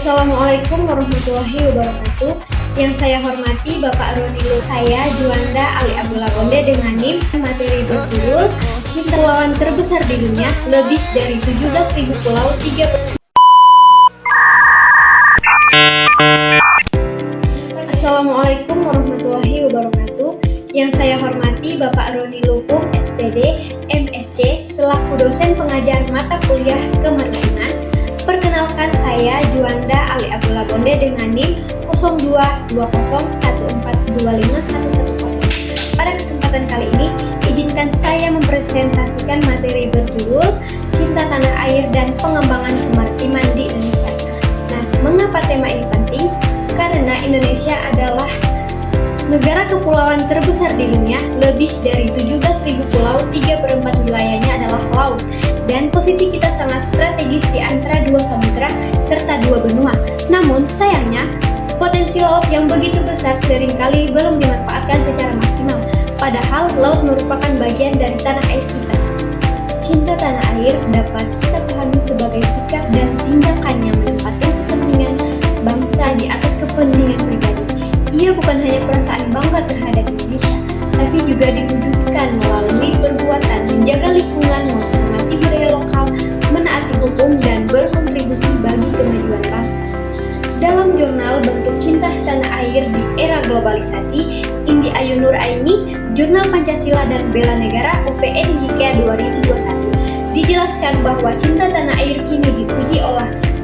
Assalamualaikum warahmatullahi wabarakatuh. Yang saya hormati Bapak Ronilo saya, Juanda Ali Abdullah Bonde dengan NIM materi berjudul Cinta Lawan Terbesar di Dunia, lebih dari 17.000 pulau, 3. Assalamualaikum warahmatullahi wabarakatuh. Yang saya hormati Bapak Ronilo Kum, SPD, MSc, selaku dosen pengajar mata kuliah kemaritiman. Perkenalkan saya Juanda Ali Abdullah Bonde dengan NIM 022014251110. Pada kesempatan kali ini, izinkan saya mempresentasikan materi berjudul Cinta Tanah Air dan Pengembangan Kemaritiman di Indonesia. Nah, mengapa tema ini penting? Karena Indonesia adalah negara kepulauan terbesar di dunia, lebih dari 17.000 pulau, 3/4 wilayahnya adalah laut. Dan posisi kita sangat strategis di antara dua samudra serta dua benua. Namun sayangnya, potensi laut yang begitu besar seringkali belum dimanfaatkan secara maksimal. Padahal laut merupakan bagian dari tanah air kita. Cinta tanah air dapat kita pahami sebagai sikap dan tindakan yang menempatkan kepentingan bangsa di atas kepentingan pribadi. Ia bukan hanya perasaan bangga terhadap Indonesia, tapi juga diwujudkan melalui perbuatan menjaga lingkungan, menghormati budaya lokal, menaati hukum, dan berkontribusi bagi kemajuan bangsa. Dalam jurnal Bentuk Cinta Tanah Air di Era Globalisasi, Indi Ayu Nur Aini, Jurnal Pancasila dan Bela Negara UPN Hikea 2021, dijelaskan bahwa cinta tanah air kini dipuji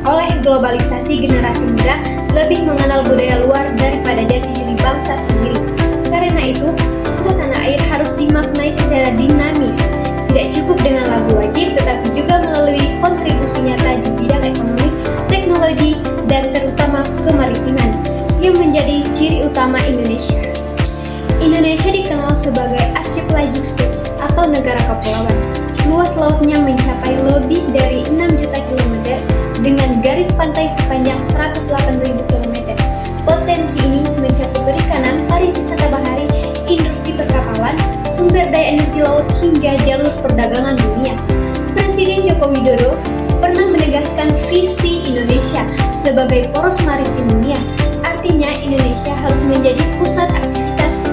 oleh globalisasi. Generasi muda lebih mengenal budaya luar daripada jati diri bangsa sendiri. Karena itu, cinta tanah air harus dimaknai secara dinamis. Tidak cukup dengan lagu wajib, tetapi juga melalui kontribusi nyata di bidang ekonomi, teknologi, dan terutama kemaritiman, yang menjadi ciri utama Indonesia. Indonesia dikenal sebagai archipelagic states atau negara kepulauan. Luas lautnya mencapai lebih dari 6 juta kilometer dengan garis pantai sepanjang 108.000 km. Potensi ini mencakup perikanan, pariwisata bahari, industri perkapalan, sumber daya energi laut, hingga jalur perdagangan dunia. Presiden Joko Widodo pernah menegaskan visi Indonesia sebagai poros maritim dunia. Artinya Indonesia harus menjadi pusat aktivitas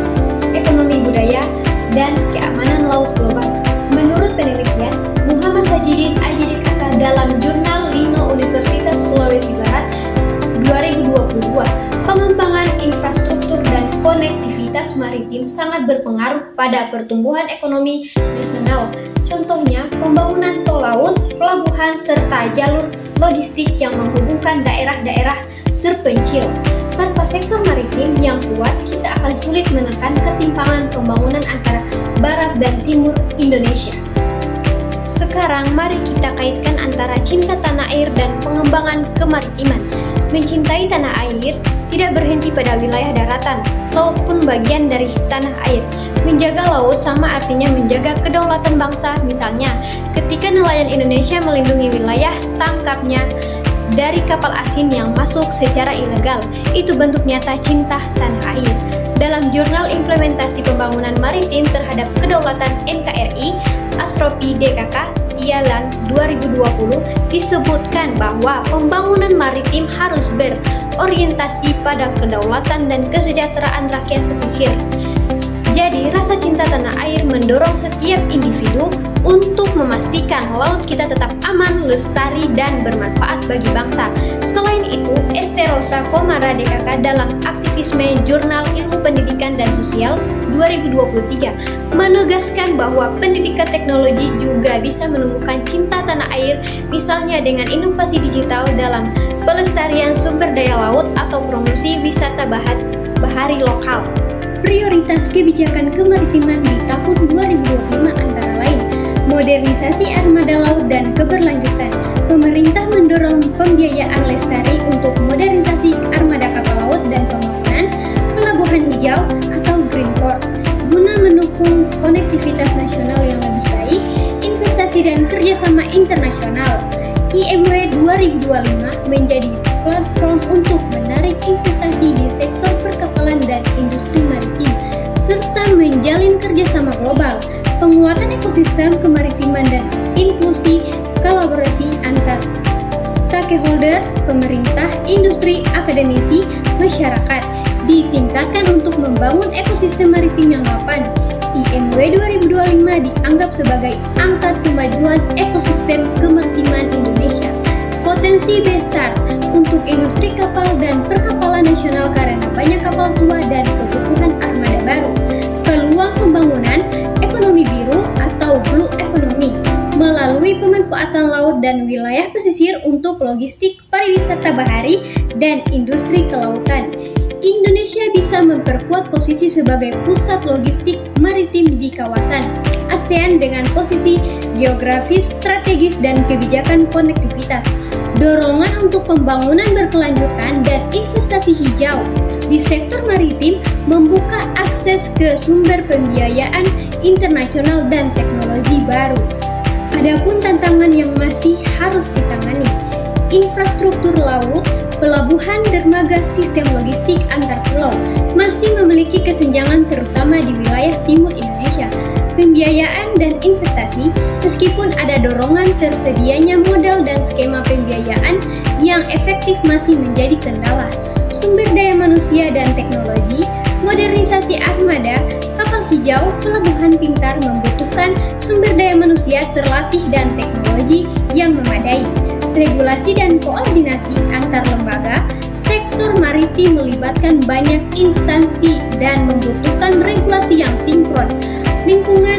ekonomi budaya dan keamanan laut global. Menurut penelitian Muhammad Sajidin AJDKK dalam jurnal Lino Universitas Sulawesi Barat 2022, pengembangan infrastruktur dan konektivitas maritim sangat berpengaruh pada pertumbuhan ekonomi nasional. Contohnya, pembangunan tol laut, pelabuhan, serta jalur logistik yang menghubungkan daerah-daerah terpencil. Tanpa sektor maritim yang kuat, kita akan sulit menekan ketimpangan pembangunan antara barat dan timur Indonesia. Sekarang mari kita kaitkan antara cinta tanah air dan pengembangan kemaritiman. Mencintai tanah air tidak berhenti pada wilayah daratan, laut pun bagian dari tanah air. Menjaga laut sama artinya menjaga kedaulatan bangsa. Misalnya, ketika nelayan Indonesia melindungi wilayah tangkapnya dari kapal asing yang masuk secara ilegal, itu bentuk nyata cinta tanah air. Dalam Jurnal Implementasi Pembangunan Maritim Terhadap Kedaulatan NKRI, Astropi DKK Setialan 2020, disebutkan bahwa pembangunan maritim harus berorientasi pada kedaulatan dan kesejahteraan rakyat pesisir. Jadi, rasa cinta tanah air mendorong setiap individu untuk memastikan laut kita tetap aman, lestari, dan bermanfaat bagi bangsa. Selain itu, Esterosa Komara DKK dalam Aktivisme Jurnal Ilmu Pendidikan dan Sosial 2023 menegaskan bahwa pendidikan teknologi juga bisa menumbuhkan cinta tanah air, misalnya dengan inovasi digital dalam pelestarian sumber daya laut atau promosi wisata bahari lokal. Prioritas kebijakan kemaritiman di tahun 2025 antara lain modernisasi armada laut dan keberlanjutan. Pemerintah mendorong pembiayaan lestari untuk modernisasi armada kapal laut dan pembangunan pelabuhan hijau atau green port guna mendukung konektivitas nasional yang lebih baik, investasi dan kerjasama internasional. IMW 2025 menjadi platform untuk menarik investasi di sektor perkapalan dan industri maritim, serta menjalin kerjasama global, penguatan ekosistem kemaritiman dan inklusi kolaborasi antar stakeholder, pemerintah, industri, akademisi, masyarakat ditingkatkan untuk membangun ekosistem maritim yang mapan. IMW 2025 dianggap sebagai angka kemajuan ekosistem kemaritiman Indonesia. Potensi besar untuk industri kapal dan perkapalan nasional karena banyak kapal tua dan kebutuhan armada baru. Peluang pembangunan ekonomi biru atau blue economy melalui pemanfaatan laut dan wilayah pesisir untuk logistik, pariwisata bahari, dan industri kelautan. Indonesia bisa memperkuat posisi sebagai pusat logistik maritim di kawasan ASEAN dengan posisi geografis strategis dan kebijakan konektivitas. Dorongan untuk pembangunan berkelanjutan dan investasi hijau di sektor maritim membuka akses ke sumber pembiayaan internasional dan teknologi baru. Adapun tantangan yang masih harus ditangani, infrastruktur laut, pelabuhan, dermaga, sistem logistik antar pulau masih memiliki kesenjangan terutama di wilayah timur Indonesia. Pembiayaan dan investasi, meskipun ada dorongan tersedianya modal dan skema pembiayaan yang efektif masih menjadi kendala. Sumber daya manusia dan teknologi, modernisasi armada, kapal hijau, pelabuhan pintar membutuhkan sumber daya manusia terlatih dan teknologi yang memadai. Regulasi dan koordinasi antar lembaga, sektor maritim melibatkan banyak instansi dan membutuhkan regulasi yang sinkron, lingkungan,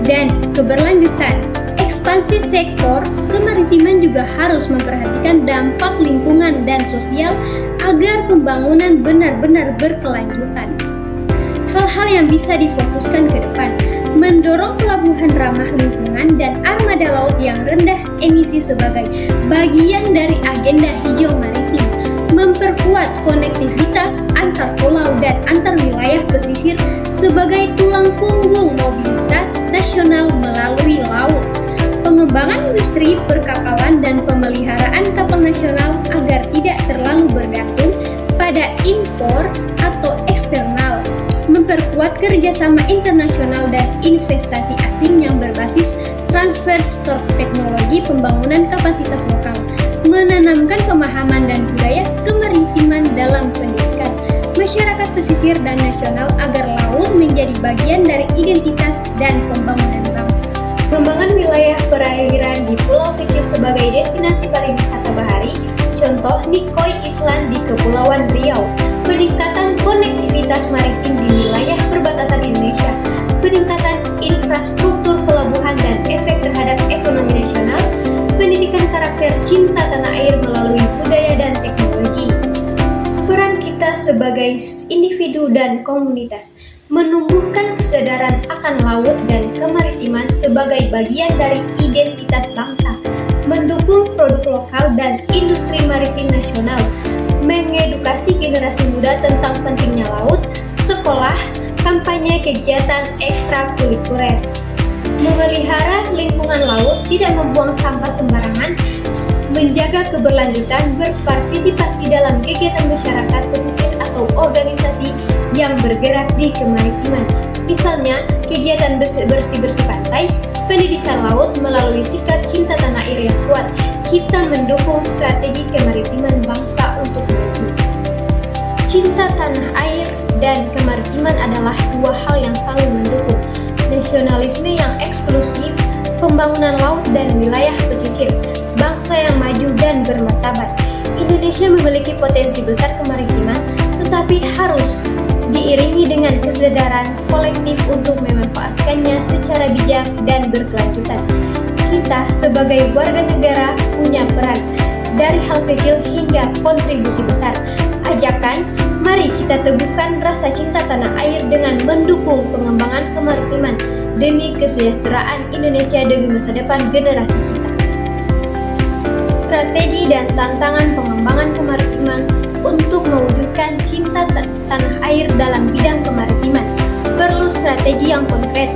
dan keberlanjutan. Ekspansi sektor kemaritiman juga harus memperhatikan dampak lingkungan dan sosial agar pembangunan benar-benar berkelanjutan. Hal-hal yang bisa difokuskan ke depan, mendorong pelabuhan ramah lingkungan dan armada laut yang rendah emisi sebagai bagian dari agenda hijau maritim, memperkuat konektivitas antar pulau dan antar wilayah pesisir sebagai tulang punggung mobilitas nasional melalui laut, pengembangan industri perkapalan dan pemeliharaan kapal nasional agar tidak terlalu bergantung pada impor atau eksternal, memperkuat kerjasama internasional dan investasi asing yang berbasis transfer stok teknologi pembangunan kapasitas lokal, menanamkan pemahaman dan budaya kemaritiman dalam pendidikan masyarakat pesisir dan nasional agar laut menjadi bagian dari identitas dan pembangunan bangsa. Pengembangan wilayah perairan di pulau kecil sebagai destinasi pariwisata bahari, contoh Nikoi Island di Kepulauan Riau, peningkatan konektivitas maritim di wilayah perbatasan Indonesia, peningkatan infrastruktur pelabuhan dan efek terhadap ekonomi nasional, pendidikan karakter cinta tanah air melalui budaya dan teknologi. Peran kita sebagai individu dan komunitas menumbuhkan kesadaran akan laut dan kemaritiman sebagai bagian dari identitas bangsa, mendukung produk lokal dan industri maritim nasional, mengedukasi generasi muda tentang pentingnya laut, sekolah, kampanye kegiatan ekstrakurikuler, memelihara lingkungan laut, tidak membuang sampah sembarangan, menjaga keberlanjutan, berpartisipasi dalam kegiatan masyarakat pesisir atau organisasi yang bergerak di kemaritiman. Misalnya, kegiatan bersih-bersih pantai, pendidikan laut melalui sikap cinta tanah air yang kuat. Kita mendukung strategi kemaritiman bangsa untuk maju. Cinta tanah air dan kemaritiman adalah dua hal yang saling mendukung. Nasionalisme yang eksklusif, pembangunan laut dan wilayah pesisir, bangsa yang maju dan bermartabat. Indonesia memiliki potensi besar kemaritiman, tetapi harus diiringi dengan kesadaran kolektif untuk memanfaatkannya secara bijak dan berkelanjutan. Kita sebagai warga negara punya peran, dari hal kecil hingga kontribusi besar. Ajakan, mari kita teguhkan rasa cinta tanah air dengan mendukung pengembangan kemaritiman demi kesejahteraan Indonesia demi masa depan generasi kita. Strategi dan tantangan pengembangan kemaritiman untuk mewujudkan cinta tanah air dalam bidang kemaritiman perlu strategi yang konkret,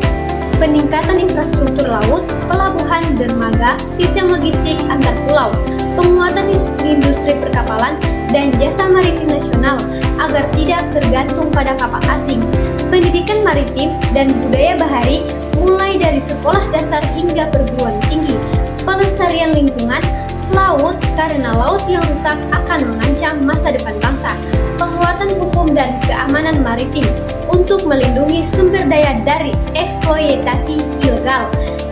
peningkatan infrastruktur laut, pelabuhan, dermaga, sistem logistik antar pulau, penguatan industri perkapalan dan jasa maritim nasional agar tidak tergantung pada kapal asing, pendidikan maritim dan budaya bahari mulai dari sekolah dasar hingga perguruan tinggi, pelestarian lingkungan, Laut, karena laut yang rusak akan mengancam masa depan bangsa. Penguatan hukum dan keamanan maritim untuk melindungi sumber daya dari eksploitasi ilegal.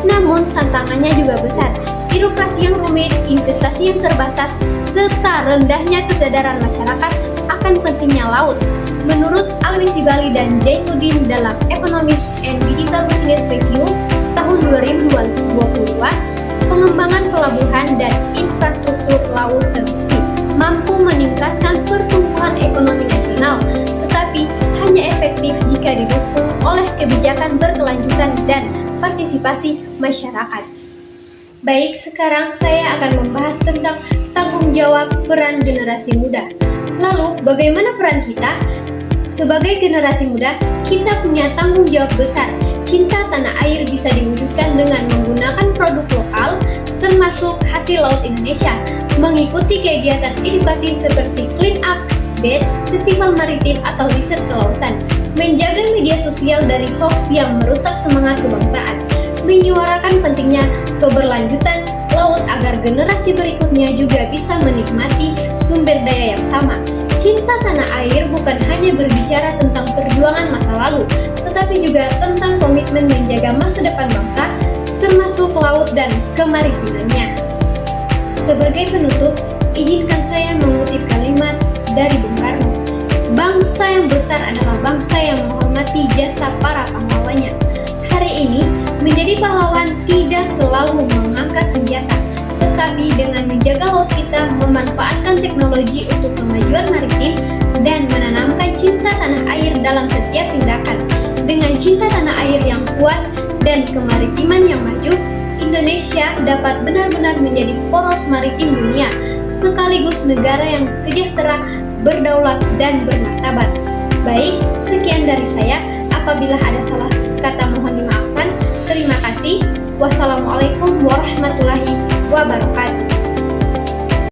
Namun tantangannya juga besar. Birokrasi yang rumit, investasi yang terbatas, serta rendahnya kesadaran masyarakat akan pentingnya laut. Menurut Alwi Sibali dan Jainuddin dalam Economist and Digital Business Review tahun 2022, pengembangan pelabuhan dan infrastruktur laut terbukti mampu meningkatkan pertumbuhan ekonomi nasional, tetapi hanya efektif jika didukung oleh kebijakan berkelanjutan dan partisipasi masyarakat. Baik, sekarang saya akan membahas tentang tanggung jawab peran generasi muda. Lalu, bagaimana peran kita? Sebagai generasi muda, kita punya tanggung jawab besar. Cinta tanah air bisa diwujudkan dengan menggunakan produk lokal, termasuk hasil laut Indonesia, mengikuti kegiatan edukatif seperti clean up, batch, festival maritim atau riset kelautan, menjaga media sosial dari hoax yang merusak semangat kebangsaan, menyuarakan pentingnya keberlanjutan laut agar generasi berikutnya juga bisa menikmati sumber daya yang sama. Cinta tanah air bukan hanya berbicara tentang perjuangan masa lalu, tetapi juga tentang komitmen menjaga masa depan bangsa, termasuk laut dan kemaritimannya. Sebagai penutup, izinkan saya mengutip kalimat dari Bung Karno. Bangsa yang besar adalah bangsa yang menghormati jasa para pahlawannya. Hari ini, menjadi pahlawan tidak selalu mengangkat senjata, tetapi dengan menjaga laut kita, memanfaatkan teknologi untuk kemajuan maritim, dan menanamkan cinta tanah air dalam setiap tindakan. Dengan cinta tanah air yang kuat dan kemaritiman yang maju, Indonesia dapat benar-benar menjadi poros maritim dunia, sekaligus negara yang sejahtera, berdaulat, dan bermartabat. Baik, sekian dari saya. Apabila ada salah kata mohon dimaafkan. Terima kasih. Wassalamualaikum